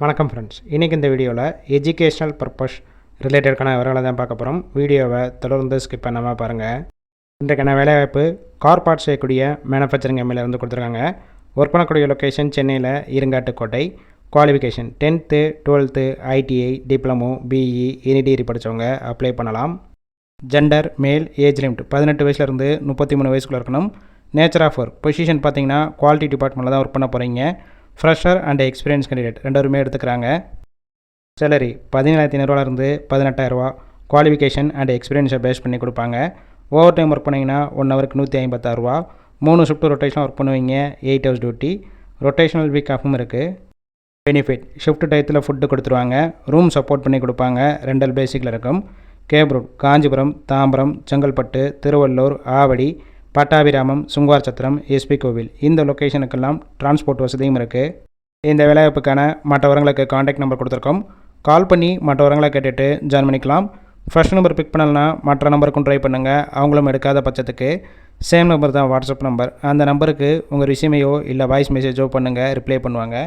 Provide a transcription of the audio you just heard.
வணக்கம் ஃப்ரெண்ட்ஸ், இன்றைக்கி இந்த வீடியோவில் எஜுகேஷ்னல் பர்பஸ் ரிலேட்டடான விவரங்களை தான் பார்க்க போகிறோம். வீடியோவை தொடர்ந்து ஸ்கிப் பண்ணாமல் பாருங்கள். இன்றைக்கான வேலைவாய்ப்பு கார் பார்ட்ஸ் செய்யக்கூடிய மேனுஃபேக்சரிங் கம்பெனியில் இருந்து கொடுத்துருக்காங்க. ஒர்க் பண்ணக்கூடிய லொக்கேஷன் சென்னையில் Irungattukottai. Qualification 10th 12th ITI diploma BE any degree படித்தவங்க அப்ளை பண்ணலாம். ஜெண்டர் மேல், ஏஜ் லிமிட் 18 வயசுலேருந்து 33 வயசுக்குள்ளே இருக்கணும். நேச்சர் ஆஃப் ஒர்க் பொசிஷன் பார்த்திங்கன்னா குவாலிட்டி டிபார்ட்மெண்ட்டில் தான் ஒர்க் பண்ண போகிறீங்க. ஃப்ரெஷர் அண்ட் எக்ஸ்பீரியன்ஸ் கேண்டிடேட் ரெண்டுமே எடுத்துக்கிறாங்க. சேலரி 17,500 18,000. குவாலிஃபிகேஷன் அண்ட் எக்ஸ்பீரியன்ஸை பேஸ் பண்ணி கொடுப்பாங்க. ஓவர் டைம் ஒர்க் பண்ணிங்கன்னா 1 ஹவருக்கு 156. 3 ஷிஃப்ட் ரொட்டேஷன் ஒர்க் பண்ணுவீங்க. 8 hours டியூட்டி. ரொட்டேஷனல் வீக் ஆஃபும் இருக்குது. பெனிஃபிட் ஷிஃப்ட் டயத்தில் ஃபுட்டு கொடுத்துருவாங்க. ரூம் சப்போர்ட் பண்ணி கொடுப்பாங்க. ரெண்டல் பேசிக்கில் இருக்கும். கேப் ரூட் காஞ்சிபுரம், தாம்பரம், செங்கல்பட்டு, திருவள்ளூர், ஆவடி, பட்டாபிராமம், சுங்குவார் சத்திரம், SP கோவில் இந்த லொக்கேஷனுக்கெல்லாம் டிரான்ஸ்போர்ட் வசதியும் இருக்குது. இந்த வேலைவாய்ப்புக்கான மற்ற விவரங்களுக்கு காண்டாக்ட் நம்பர் கொடுத்துருக்கோம். கால் பண்ணி மற்ற விவரங்களை கேட்டுட்டு ஜாயின் பண்ணிக்கலாம். ஃபர்ஸ்ட் நம்பர் பிக் பண்ணலன்னா மற்ற நம்பருக்கும் ட்ரை பண்ணுங்கள். அவங்களும் எடுக்காத பட்சத்துக்கு சேம் நம்பர் தான் வாட்ஸ்அப் நம்பர். அந்த நம்பருக்கு உங்கள் ரிசியூமையோ இல்லை வாய்ஸ் மெசேஜோ பண்ணுங்கள், ரிப்ளை பண்ணுவாங்க.